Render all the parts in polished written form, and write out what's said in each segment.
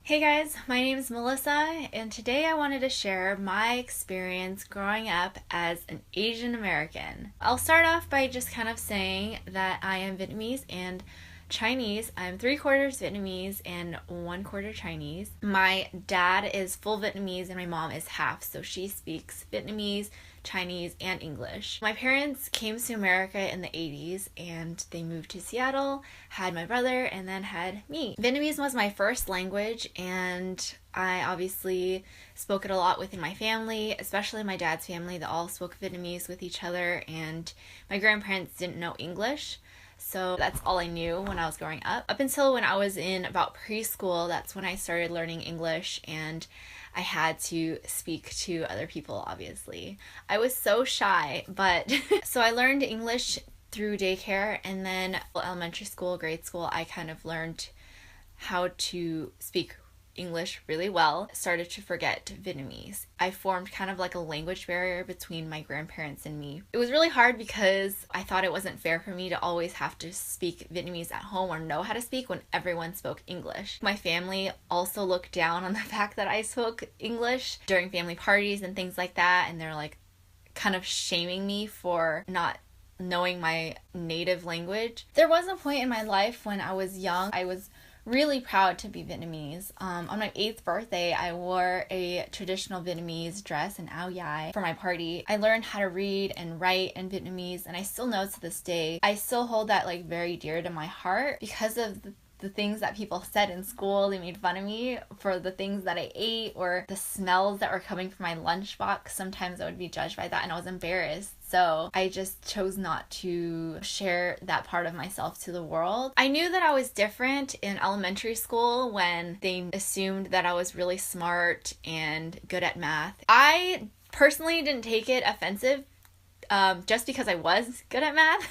Hey guys, my name is Melissa, and today I wanted to share my experience growing up as an Asian American. I'll start off by just kind of saying that I am Vietnamese and Chinese. I'm 3/4 Vietnamese and 1/4 Chinese. My dad is full Vietnamese and my mom is half, so she speaks Vietnamese, Chinese, and English. My parents came to America in the 80s and they moved to Seattle, had my brother, and then had me. Vietnamese was my first language, and I obviously spoke it a lot within my family, especially my dad's family that all spoke Vietnamese with each other, and my grandparents didn't know English. So that's all I knew when I was growing up. Up until when I was in about preschool, that's when I started learning English and I had to speak to other people, obviously. I was so shy, but so I learned English through daycare, and then elementary school, grade school, I kind of learned how to speak English really well, started to forget Vietnamese. I formed kind of like a language barrier between my grandparents and me. It was really hard because I thought it wasn't fair for me to always have to speak Vietnamese at home or know how to speak when everyone spoke English. My family also looked down on the fact that I spoke English during family parties and things like that, and they're like kind of shaming me for not knowing my native language. There was a point in my life when I was young, I was really proud to be Vietnamese. On my 8th birthday, I wore a traditional Vietnamese dress, an áo dài, for my party. I learned how to read and write in Vietnamese, and I still know to this day. I still hold that like very dear to my heart because of the things that people said in school. They made fun of me for the things that I ate or the smells that were coming from my lunchbox. Sometimes I would be judged by that and I was embarrassed. So I just chose not to share that part of myself to the world. I knew that I was different in elementary school when they assumed that I was really smart and good at math. I personally didn't take it offensive just because I was good at math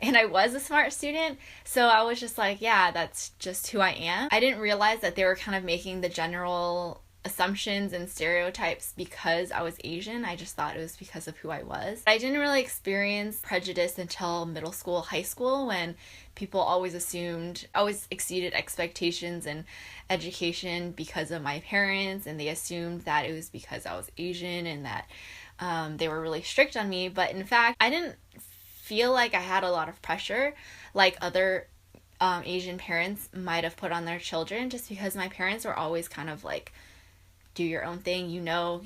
and I was a smart student. So I was just like, yeah, that's just who I am. I didn't realize that they were kind of making the general assumptions and stereotypes because I was Asian. I just thought it was because of who I was. I didn't really experience prejudice until middle school, high school, when people always exceeded expectations in education because of my parents, and they assumed that it was because I was Asian and that they were really strict on me. But in fact, I didn't feel like I had a lot of pressure like other Asian parents might have put on their children, just because my parents were always kind of like, do your own thing, you know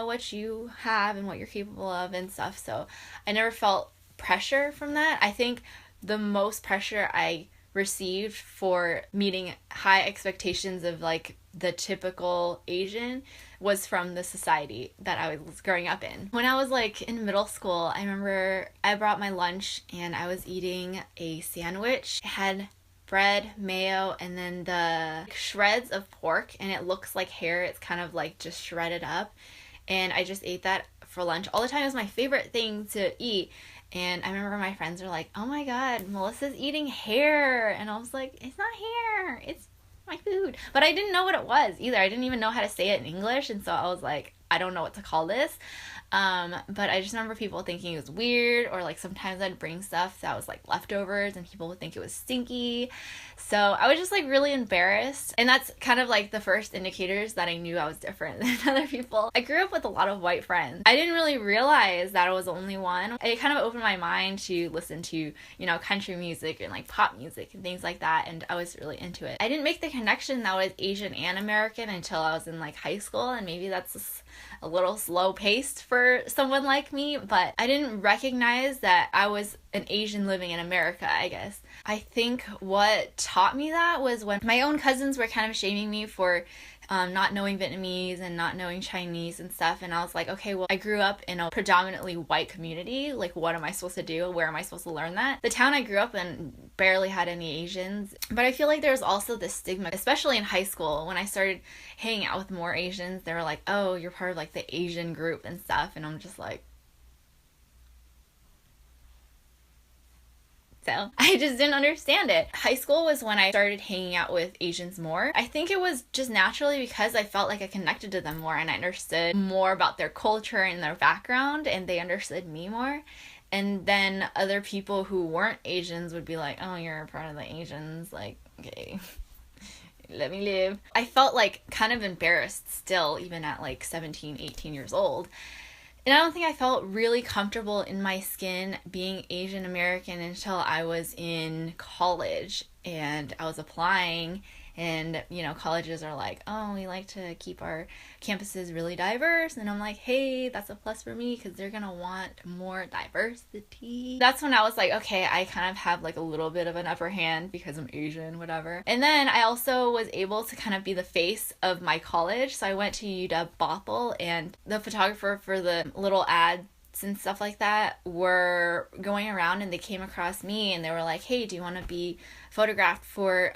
what you have and what you're capable of and stuff. So I never felt pressure from that. I think the most pressure I received for meeting high expectations of like the typical Asian was from the society that I was growing up in. When I was like in middle school, I remember I brought my lunch and I was eating a sandwich. It had bread, mayo, and then the shreds of pork, and it looks like hair. It's kind of like just shredded up, and I just ate that for lunch all the time. It was my favorite thing to eat. And I remember my friends were like, oh my god, Melissa's eating hair. And I was like, it's not hair, it's my food. But I didn't know what it was either. I didn't even know how to say it in English, and so I was like, I don't know what to call this. But I just remember people thinking it was weird, or like sometimes I'd bring stuff that was like leftovers and people would think it was stinky. So I was just like really embarrassed, and that's kind of like the first indicators that I knew I was different than other people. I grew up with a lot of white friends. I didn't really realize that I was the only one. It kind of opened my mind to listen to, country music and like pop music and things like that, and I was really into it. I didn't make the connection that I was Asian and American until I was in like high school, and maybe that's just a little slow paced for someone like me, but I didn't recognize that I was an Asian living in America, I guess. I think what taught me that was when my own cousins were kind of shaming me for not knowing Vietnamese and not knowing Chinese and stuff, and I was like, okay, well, I grew up in a predominantly white community. Like, what am I supposed to do? Where am I supposed to learn that? The town I grew up in barely had any Asians, but I feel like there was also this stigma, especially in high school. When I started hanging out with more Asians, they were like, oh, you're part of like the Asian group and stuff, and I'm just like, so I just didn't understand it. High school was when I started hanging out with Asians more. I think it was just naturally because I felt like I connected to them more and I understood more about their culture and their background, and they understood me more. And then other people who weren't Asians would be like, oh, you're a part of the Asians, like, okay. let me live. I felt like kind of embarrassed still, even at like 17, 18 years old. And I don't think I felt really comfortable in my skin being Asian American until I was in college and I was applying. And, you know, colleges are like, oh, we like to keep our campuses really diverse. And I'm like, hey, that's a plus for me because they're going to want more diversity. That's when I was like, okay, I kind of have like a little bit of an upper hand because I'm Asian, whatever. And then I also was able to kind of be the face of my college. So I went to UW Bothell, and the photographer for the little ads and stuff like that were going around, and they came across me and they were like, hey, do you want to be photographed for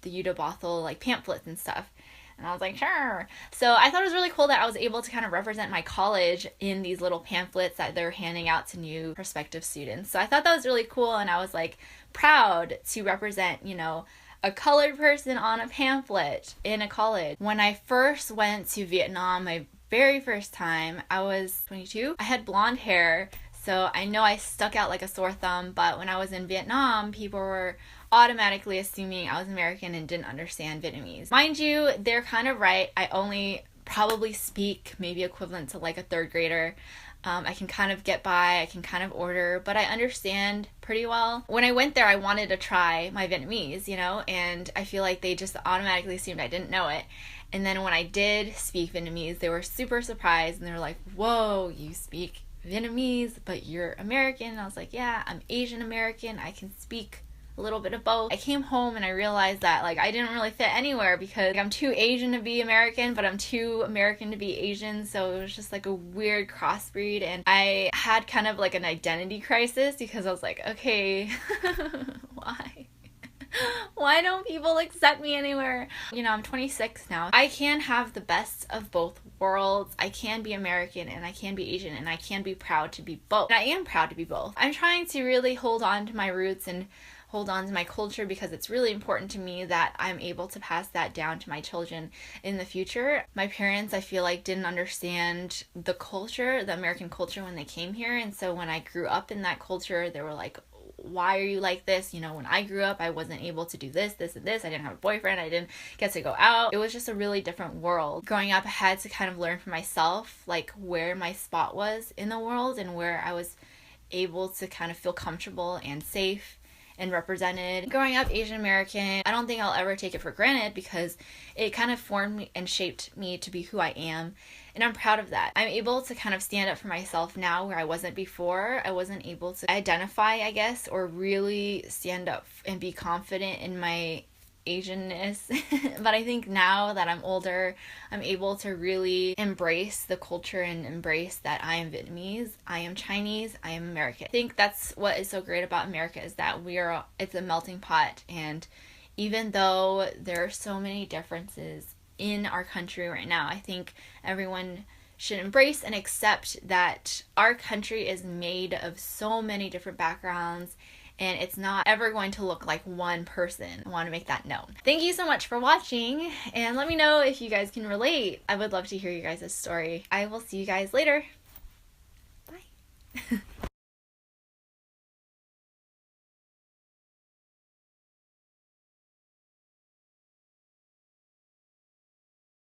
the UW Bothell like pamphlets and stuff? And I was like, sure. So I thought it was really cool that I was able to kind of represent my college in these little pamphlets that they're handing out to new prospective students. So I thought that was really cool, and I was like proud to represent, you know, a colored person on a pamphlet in a college. When I first went to Vietnam, my very first time, I was 22. I had blonde hair, so I know I stuck out like a sore thumb, but when I was in Vietnam, people were automatically assuming I was American and didn't understand Vietnamese. Mind you, they're kind of right. I only probably speak maybe equivalent to like a third grader. I can kind of get by, I can kind of order, but I understand pretty well. When I went there, I wanted to try my Vietnamese, you know, and I feel like they just automatically assumed I didn't know it. And then when I did speak Vietnamese, they were super surprised, and they were like, whoa, you speak Vietnamese, but you're American? And I was like, yeah, I'm Asian American, I can speak a little bit of both. I came home and I realized that like I didn't really fit anywhere because like, I'm too Asian to be American, but I'm too American to be Asian, so it was just like a weird crossbreed, and I had kind of like an identity crisis because I was like, okay, why? Why don't people accept me anywhere? You know, I'm 26 now. I can have the best of both worlds. I can be American and I can be Asian, and I can be proud to be both. And I am proud to be both. I'm trying to really hold on to my roots and hold on to my culture because it's really important to me that I'm able to pass that down to my children in the future. My parents, I feel like, didn't understand the culture, the American culture, when they came here, and so when I grew up in that culture, they were like, why are you like this? You know, when I grew up, I wasn't able to do this, this, and this. I didn't have a boyfriend. I didn't get to go out. It was just a really different world. Growing up, I had to kind of learn for myself, like, where my spot was in the world and where I was able to kind of feel comfortable and safe and represented. Growing up Asian American, I don't think I'll ever take it for granted because it kind of formed me and shaped me to be who I am, and I'm proud of that. I'm able to kind of stand up for myself now where I wasn't before. I wasn't able to identify, I guess, or really stand up and be confident in my Asianness. But I think now that I'm older, I'm able to really embrace the culture and embrace that I am Vietnamese, I am Chinese, I am American. I think that's what is so great about America, is that it's a melting pot, and even though there are so many differences in our country right now, I think everyone should embrace and accept that our country is made of so many different backgrounds, and it's not ever going to look like one person. I want to make that known. Thank you so much for watching, and let me know if you guys can relate. I would love to hear you guys' story. I will see you guys later. Bye.